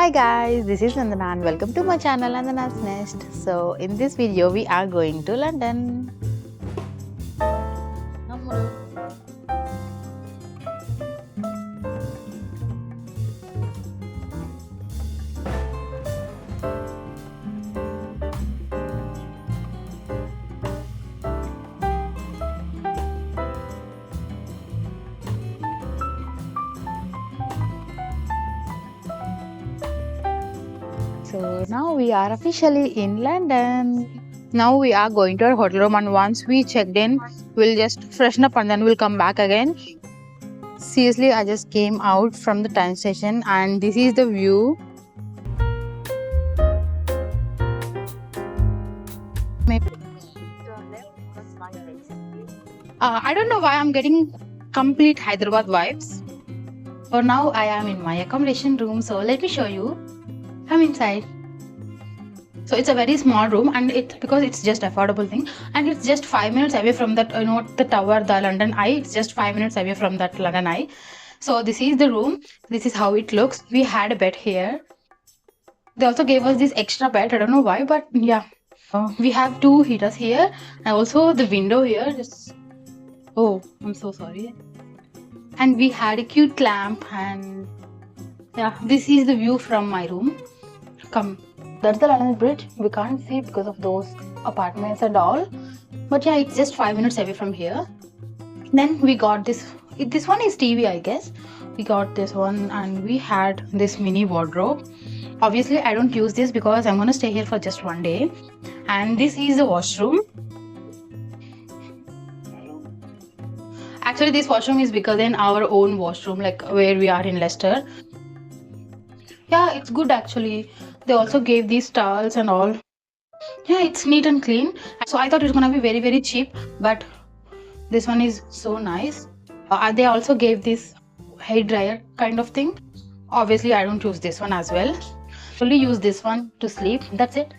Hi guys, this is Nandana and welcome to my channel Nandana's Nest. So in this video we are going to London. So now we are officially in London. Now we are going to our hotel room, and once we checked in, we'll just freshen up and then we'll come back again. Seriously, I just came out from the train station and this is the view. I don't know why I'm getting complete Hyderabad vibes. For now, I am in my accommodation room, so let me show you. I'm inside. So it's a very small room, and it's because it's just affordable thing, and it's just 5 minutes away from that, the tower, the London Eye. It's just 5 minutes away from that London Eye. So this is the room. This is how it looks. We had a bed here. They also gave us this extra bed. I don't know why, but yeah. We have 2 heaters here, and also the window here. Oh, I'm so sorry. And we had a cute lamp, and yeah, this is the view from my room. Come. That's the London Bridge. We can't see because of those apartments and all. But yeah, it's just 5 minutes away from here. Then we got this. This one is TV, I guess. We got this one, and we had this mini wardrobe. Obviously, I don't use this because I'm gonna stay here for just 1 day. And this is the washroom. Actually, this washroom is bigger than our own washroom, like where we are in Leicester. Yeah, it's good actually. They also gave these towels and all. Yeah, it's neat and clean. So I thought it was gonna be very, very cheap, but this one is so nice. They also gave this hair dryer kind of thing. Obviously, I don't use this one as well. Only use this one to sleep. That's it.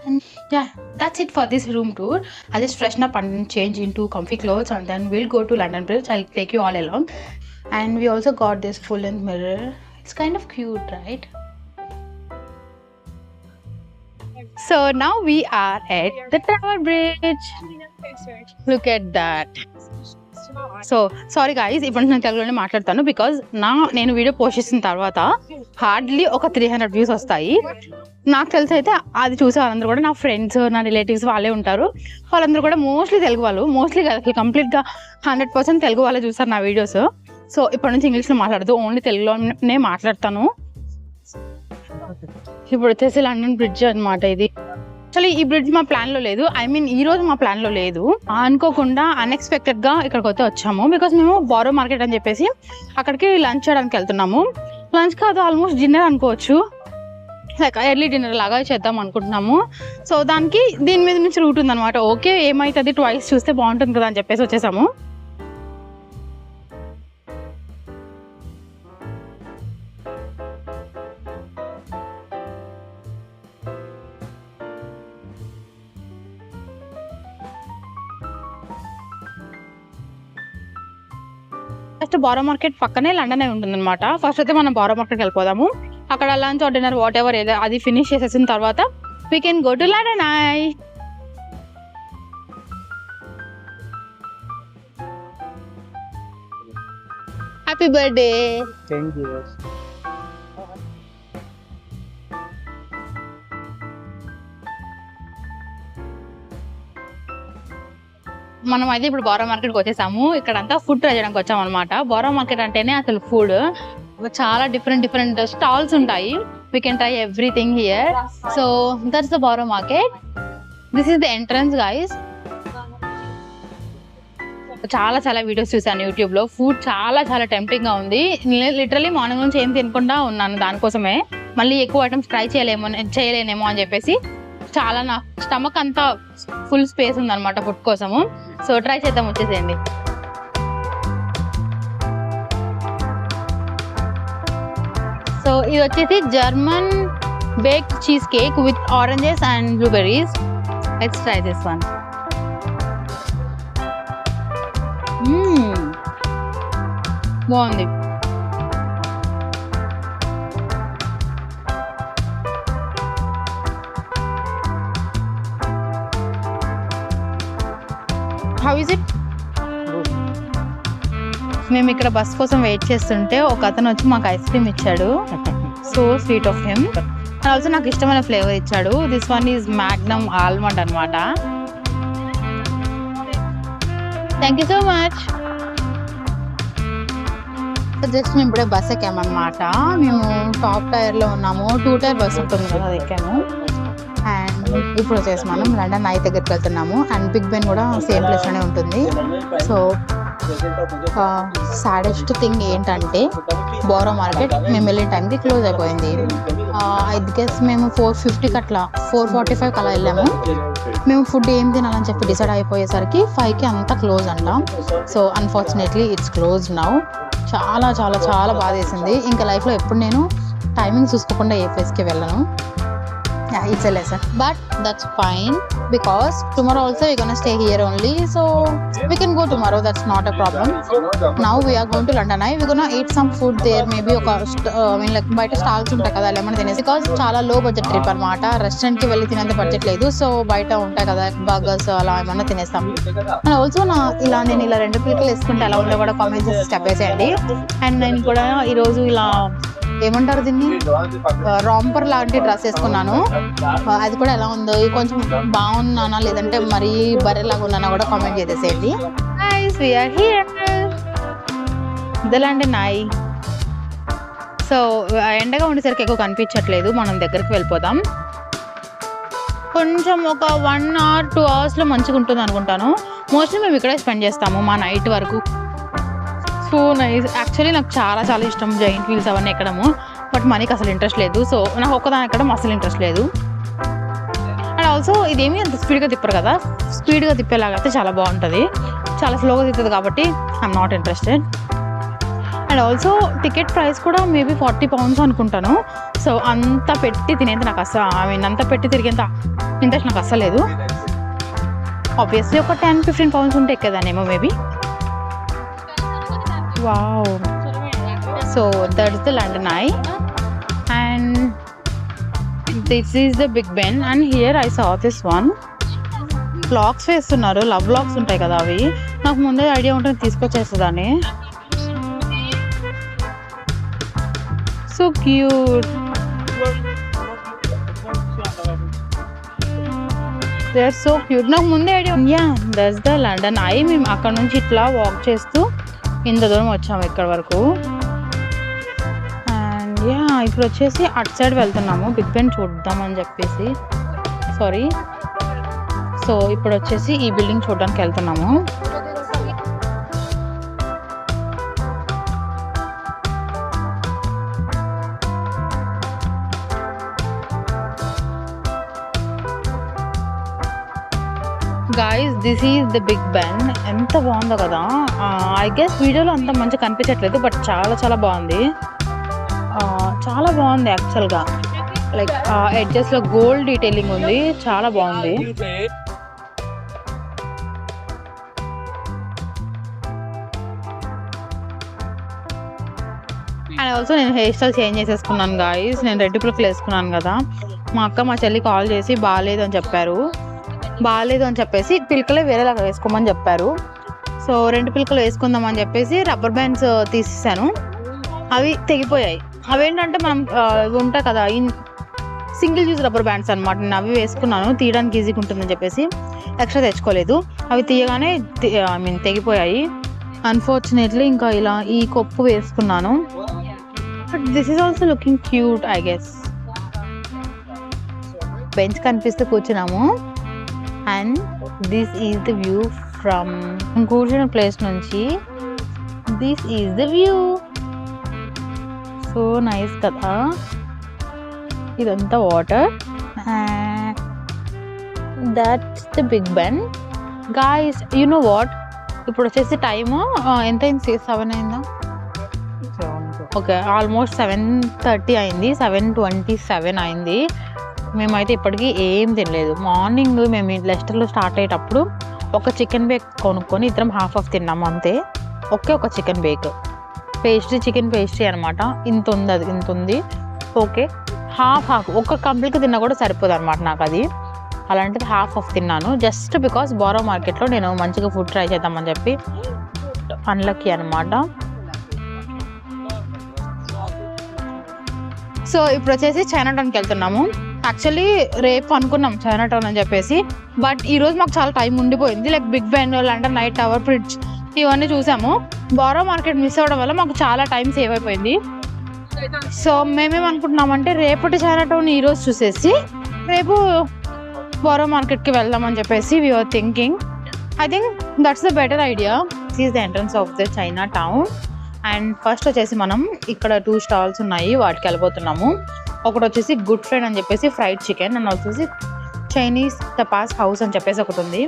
And yeah, that's it for this room tour. I'll just freshen up and change into comfy clothes, and then we'll go to London Bridge. I'll take you all along. And we also got this full-length mirror. It's kind of cute, right? So now we are at the Tower Bridge. Look at that. So sorry guys, ఇప్పుడు నేను తెలుగులోనే మాట్లాడతాను because నేను video post చేసిన తర్వాత hardly ఒక 300 views వస్తాయి. నాకు తెలిసి అయితే అది చూసే వాళ్ళందరూ కూడా నా ఫ్రెండ్స్, నా రిలేటివ్స్ వాళ్ళే ఉంటారు. వాళ్ళందరూ కూడా మోస్ట్లీ తెలుగు వాళ్ళు, మోస్ట్లీ కాదు కంప్లీట్గా 100% తెలుగు వాళ్ళే చూస్తారు నా వీడియోస్. సో ఇప్పటి నుంచి ఇంగ్లీష్లో మాట్లాడదు, ఓన్లీ తెలుగులోనే మాట్లాడతాను. ఇప్పుడు వచ్చేసి లండన్ బ్రిడ్జ్ అనమాట ఇది. యాక్చువల్లీ ఈ బ్రిడ్జ్ మా ప్లాన్లో లేదు, ఈ రోజు మా ప్లాన్లో లేదు. అనుకోకుండా అన్ఎక్స్పెక్టెడ్గా ఇక్కడికి అయితే వచ్చాము బికాస్ మేము బారో మార్కెట్ అని చెప్పేసి అక్కడికి లంచ్ చేయడానికి వెళ్తున్నాము. లంచ్ కాదు, ఆల్మోస్ట్ డిన్నర్ అనుకోవచ్చు, లైక్ ఎర్లీ డిన్నర్ లాగా చేద్దాం అనుకుంటున్నాము. సో దానికి దీని మీద నుంచి రూట్ ఉందన్నమాట. ఓకే, ఏమవుతుంది, ట్వైస్ చూస్తే బాగుంటుంది కదా అని చెప్పేసి వచ్చేసాము. ఫస్ట్ బారో మార్కెట్ పక్కనే లండన్ అయి ఉంటుంది అనమాట. ఫస్ట్ అయితే మనం బారో మార్కెట్కి వెళ్ళిపోదాము. అక్కడ lunch or dinner what ever ఏదో అది ఫినిష్ చేసేసిన తర్వాత we can go to London I. Happy birthday. Thank you. మనం అయితే ఇప్పుడు బారో మార్కెట్కి వచ్చేసాము. ఇక్కడంతా ఫుడ్ ట్రై చేయడానికి వచ్చాము అనమాట. బారో మార్కెట్ అంటేనే అసలు ఫుడ్ చాలా డిఫరెంట్ స్టాల్స్ ఉంటాయి. We can try everything here. So that's the Borough Market. This is the entrance guys. చాలా వీడియోస్ చూసాను యూట్యూబ్లో. ఫుడ్ చాలా టెంప్టింగ్గా ఉంది. లిటరలీ మార్నింగ్ నుంచి ఏం తినకుండా ఉన్నాను దానికోసమే. మళ్ళీ ఎక్కువ ఐటమ్స్ ట్రై చేయలేనేమో అని చెప్పేసి చాలా నా స్టమక్ అంతా ఫుల్ స్పేస్ ఉందన్నమాట ఫుడ్ కోసము. సో ట్రై చేద్దాం, వచ్చేసేయండి. సో ఇది వచ్చేసి German baked cheesecake with oranges and blueberries. Let's try this one. బాగుంది. Is it? మేము ఇక్కడ బస్ కోసం వెయిట్ చేస్తుంటే ఒక అతను వచ్చి మాకు ఐస్ క్రీమ్ ఇచ్చాడు. So sweet of him. And also నాకు ఇష్టమైన ఫ్లేవర్ ఇచ్చాడు. This one is Magnum almond అనమాట. Thank you so much. Just మేము ఇప్పుడే బస్ ఎక్కామన్నమాట. మేము టాప్ టైర్లో ఉన్నాము. 2 టైర్ బస్ ఉంటుంది కదా, అది ఎక్కాము. అండ్ ఇప్పుడు వచ్చేసి మనం లండన్ ఐ దగ్గరికి వెళ్తున్నాము. అండ్ బిగ్ బెన్ కూడా సేమ్ ప్లేస్లోనే ఉంటుంది. సో సాడెస్ట్ థింగ్ ఏంటంటే బోరో మార్కెట్ మేము వెళ్ళిన టైంకి క్లోజ్ అయిపోయింది. ఐ గెస్ మేము 4:50కి అట్లా 4:45కి అలా వెళ్ళాము. మేము ఫుడ్ ఏం తినాలని చెప్పి డిసైడ్ అయిపోయేసరికి 5కి అంతా క్లోజ్ అంటాం. So unfortunately it's close now. చాలా చాలా చాలా బాధ వేసింది. ఇంకా లైఫ్లో ఎప్పుడు నేను టైమింగ్ చూసుకోకుండా ఏ ప్లేస్కి వెళ్ళను. It's a lesson, but that's fine because tomorrow also we're gonna stay here only, so we can go tomorrow. That's not a problem. Now we are going to London Eye. We're gonna eat some food there. Maybe like బయట stalls ఉంటాయి కదా, ఏమైనా తినేసి. Because చాలా లో budget trip అనమాట. Restaurant కి వెళ్ళి తినేంత బడ్జెట్ లేదు. సో బయట ఉంటాయి కదా బర్గర్స్, అలా ఏమన్నా తినేస్తాం. అండ్ ఆల్సో నేను ఇలా 2 పిల్లలు వేసుకుంటే ఎలా ఉందో కూడా కామెంట్స్ చేసి చెప్పేసేయండి. అండ్ నేను కూడా ఈరోజు ఇలా ఏమంటారు దీన్ని, రాంపర్ లాంటి డ్రెస్ వేసుకున్నాను. అది కూడా ఎలా ఉందో, కొంచెం బాగున్నానా లేదంటే మరీ బర్రెలాగా ఉన్నానా కూడా కామెంట్ చేసేసేయండి. Guys we are here the London Eye. సో ఎండగా ఉండేసరికి ఎక్కువ కనిపించట్లేదు. మనం దగ్గరికి వెళ్ళిపోదాం. కొంచెం ఒక 1 or 2 అవర్స్లో మంచిగా ఉంటుంది అనుకుంటాను. మోస్ట్లీ మేము ఇక్కడే స్పెండ్ చేస్తాము మా నైట్ వరకు. So nice. యాక్చువల్లీ నాకు చాలా చాలా ఇష్టం జైంట్ వీల్స్ అవన్నీ ఎక్కడము. బట్ మనీకి అసలు ఇంట్రెస్ట్ లేదు. సో నాకు ఒక్కదాని ఎక్కడం అసలు ఇంట్రెస్ట్ లేదు. అండ్ ఆల్సో ఇదేమీ అంత స్పీడ్గా తిప్పరు కదా. స్పీడ్గా తిప్పేలాగా అయితే చాలా బాగుంటుంది. చాలా స్లోగా తిప్పుతుంది కాబట్టి I'm not interested. And also ticket price కూడా మేబీ 40 pounds అనుకుంటాను. సో అంత పెట్టి తినేది నాకు అసలు అంత పెట్టి తిరిగేంత ఇంట్రెస్ట్ నాకు అస్సలు లేదు. ఆబ్వియస్లీ ఒక 10-15 pounds ఉంటే ఎక్కేదానేమో maybe. Wow. So that's the London Eye and this is the Big Ben. And here I saw this one. Vlogs వేస్తున్నారు. లవ్ వ్లాగ్స్ ఉంటాయి కదా, అవి నాకు ముందే ఐడియా ఉంటుంది తీసుకొచ్చేస్తుందని. So cute. They are so cute. నాకు ముందే idea. Yeah that's the London Eye. మేము అక్కడ నుంచి ఇట్లా వాక్ చేస్తూ ఇంత దూరం వచ్చాము ఇక్కడ వరకు. అండ్ యా ఇప్పుడు వచ్చేసి అటు సైడ్ వెళ్తున్నాము బిగ్ బెన్ చూద్దామని చెప్పేసి. సారీ. సో ఇప్పుడు వచ్చేసి ఈ బిల్డింగ్ చూడడానికి వెళ్తున్నాము. Guys this is the Big Ben. ఎంత బాగుందో కదా. ఐ గెస్ వీడియోలో అంత మంచిగా కనిపించట్లేదు, బట్ చాలా చాలా బాగుంది. చాలా బాగుంది యాక్చువల్గా. లైక్ ఎడ్జెస్లో గోల్డ్ డీటెయిలింగ్ ఉంది. చాలా బాగుంది. అండ్ ఆల్సో నేను హెయిర్ స్టైల్ చేంజ్ చేసేసుకున్నాను గాయస్. నేను రెడ్ పిల్లలు వేసుకున్నాను కదా. మా అక్క మా చెల్లి కాల్ చేసి బాగాలేదు అని చెప్పేసి పిలకలే వేరేలాగా వేసుకోమని చెప్పారు. సో 2 పిలకలు వేసుకుందామని చెప్పేసి రబ్బర్ బ్యాండ్స్ తీసేసాను. అవి తెగిపోయాయి. అవేంటంటే మనం ఉంటాయి కదా సింగిల్ యూజ్ రబ్బర్ బ్యాండ్స్ అనమాట. నేను అవి వేసుకున్నాను, తీయడానికి ఈజీగా ఉంటుందని చెప్పేసి ఎక్స్ట్రా తెచ్చుకోలేదు. అవి తీయగానే తెగిపోయాయి అన్ఫార్చునేట్లీ. ఇంకా ఇలా ఈ కొప్పు వేసుకున్నాను. But this is also looking cute I guess. Bench కనిపిస్తూ కూర్చున్నాము. And this is the view from కూర్చున్న ప్లేస్ నుంచి. This is the view. So nice కదా. ఇదంతా water. That's the Big Ben guys. You know what, ఇప్పుడు వచ్చేసి time ఎంత అయింది? 7 అయిందా? ఓకే, ఆల్మోస్ట్ 7:30 అయింది. 7:27 అయింది. మేమైతే ఇప్పటికీ ఏం తినలేదు. మార్నింగ్ మేము లెస్టర్లో స్టార్ట్ అయ్యేటప్పుడు ఒక చికెన్ బేక్ కొనుక్కొని ఇద్దరం హాఫ్ తిన్నాము అంతే. ఒక చికెన్ బేక్ చికెన్ పేస్ట్రీ అనమాట. ఇంత ఉంది. ఓకే, హాఫ్ ఒక కంప్లీట్గా తిన్నా కూడా సరిపోదు అనమాట నాకు. అలాంటిది హాఫ్ ఆఫ్ తిన్నాను. జస్ట్ బికాస్ బోరో మార్కెట్లో నేను మంచిగా ఫుడ్ ట్రై చేద్దామని చెప్పి. అన్లక్కీ అనమాట. సో ఇప్పుడు వచ్చేసి చైనాటౌన్కి వెళ్తున్నాము. యాక్చువల్లీ రేపు అనుకున్నాం చైనాటౌన్ అని చెప్పేసి, బట్ ఈరోజు మాకు చాలా టైం ఉండిపోయింది. Like Big Ben, London night Tower, Bridge ఇవన్నీ చూసాము. బోరో మార్కెట్ మిస్ అవ్వడం వల్ల మాకు చాలా టైం సేవ్ అయిపోయింది. సో మేమేమనుకుంటున్నామంటే రేపటి చైనాటౌన్ ఈరోజు చూసేసి రేపు బోరో మార్కెట్కి వెళ్దామని చెప్పేసి we were thinking. I think that's the better idea. This is the entrance of the Chinatown. And first వచ్చేసి మనం ఇక్కడ 2 స్టాల్స్ ఉన్నాయి, వాటికి వెళ్ళిపోతున్నాము. ఒకటి వచ్చేసి గుడ్ ఫ్రైడ్ అని చెప్పేసి ఫ్రైడ్ చికెన్, అండ్ వచ్చేసి చైనీస్ టపాస్ హౌస్ అని చెప్పేసి ఒకటి ఉంది.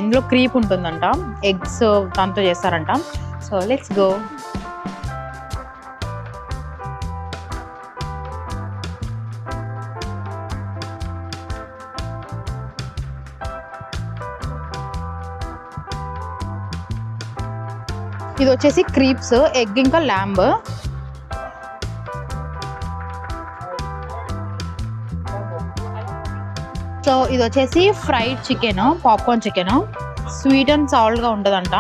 ఇందులో క్రీప్ ఉంటుందంట, ఎగ్స్ దాంతో చేస్తారంట. So let's go. ఇది వచ్చేసి క్రీప్స్, ఎగ్ ఇంకా ల్యాంబ్. సో ఇది వచ్చేసి fried chicken, popcorn chicken, sweet and salt గా ఉంటుందంట.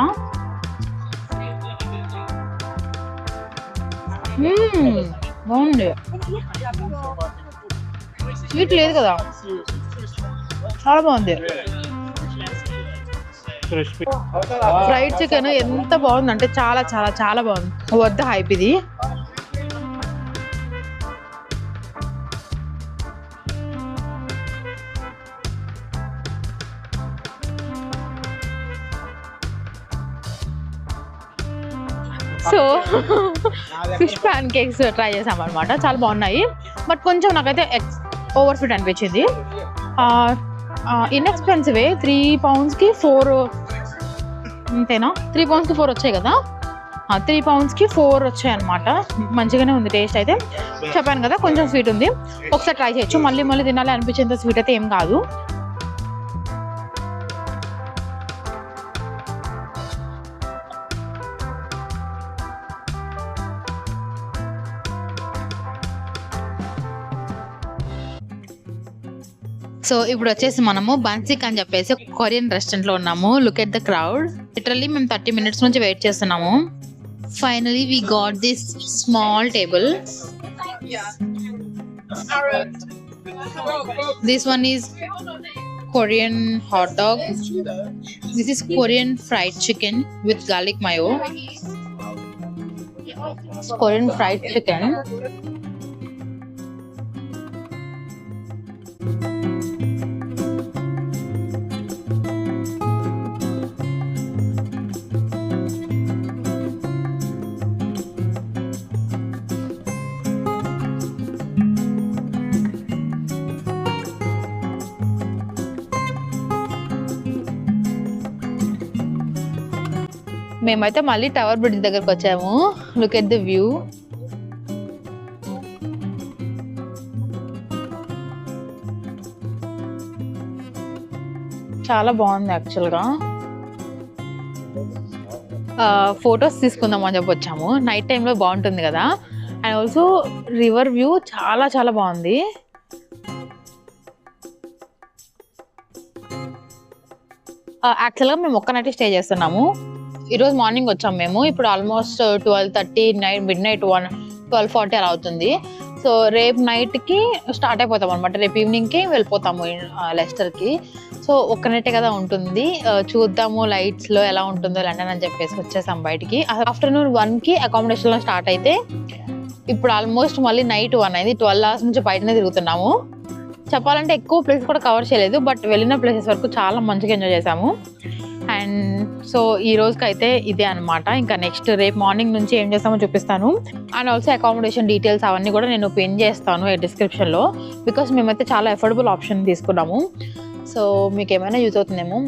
బాగుంది. స్వీట్ లేదు కదా, చాలా బాగుంది. ఫ్రైడ్ చికెన్ ఎంత బాగుందంటే చాలా చాలా చాలా బాగుంది. వద్ద హైప్ ఇది. So fish pan cakes try చేసాం అనమాట, చాలా బాగున్నాయి. బట్ కొంచెం నాకైతే ఓవర్ ఫిట్ అనిపించింది. ఇన్ఎక్స్పెన్సివే, 3 poundsకి 4 అంతేనా, 3 poundsకి 4 వచ్చాయి కదా. 3 poundsకి 4 వచ్చాయి అనమాట. మంచిగానే ఉంది టేస్ట్ అయితే. చెప్పాను కదా కొంచెం స్వీట్ ఉంది, ఒకసారి ట్రై చేయొచ్చు. మళ్ళీ మళ్ళీ తినాలి అనిపించేంత స్వీట్ అయితే ఏం కాదు. సో ఇప్పుడు వచ్చేసి మనము బన్సిక్ అని చెప్పేసి కొరియన్ రెస్టారెంట్ లో ఉన్నాము. Look at the crowd. Literally మేము 30 minutes నుంచి వెయిట్ చేస్తున్నాము. Finally we got this small table. This one is Korean hot dog. This is Korean fried chicken with garlic mayo. Korean fried chicken. మేమైతే మళ్ళీ Tower Bridge దగ్గరకు వచ్చాము. Look at the view. చాలా బాగుంది యాక్చువల్గా. Photos తీసుకుందాం అని చెప్పి వచ్చాము. నైట్ టైంలో బాగుంటుంది కదా. అండ్ ఆల్సో రివర్ వ్యూ చాలా చాలా బాగుంది. యాక్చువల్గా మేము ఒక్క నైట్ స్టే చేస్తున్నాము. ఈరోజు మార్నింగ్ వచ్చాము మేము. ఇప్పుడు ఆల్మోస్ట్ 12:30 మిడ్ నైట్ 12:40 అలా అవుతుంది. సో రేపు నైట్కి స్టార్ట్ అయిపోతాం అనమాట. రేపు ఈవినింగ్కి వెళ్ళిపోతాము లెస్టర్కి. సో ఒక్క నైటే కదా ఉంటుంది, చూద్దాము లైట్స్లో ఎలా ఉంటుందో లండన్ అని చెప్పేసి వచ్చేసాం బయటికి. ఆఫ్టర్నూన్ 1కి అకామిడేషన్లో స్టార్ట్ అయితే ఇప్పుడు ఆల్మోస్ట్ మళ్ళీ నైట్ 1 అయింది. 12 hours నుంచి బయటనే తిరుగుతున్నాము. చెప్పాలంటే ఎక్కువ ప్లేస్ కూడా కవర్ చేయలేదు, బట్ వెళ్ళిన ప్లేసెస్ వరకు చాలా మంచిగా ఎంజాయ్ చేసాము. అండ్ సో ఈ రోజుకి అయితే ఇదే అనమాట. ఇంకా నెక్స్ట్ రేపు మార్నింగ్ నుంచి ఏం చేస్తామో చూపిస్తాను. అండ్ ఆల్సో అకామిడేషన్ డీటెయిల్స్ అవన్నీ కూడా నేను పిన్ చేస్తాను డిస్క్రిప్షన్లో. బికాస్ మేమైతే చాలా అఫోర్డబుల్ ఆప్షన్ తీసుకున్నాము. సో మీకు ఏమైనా యూజ్ అవుతుందేమో.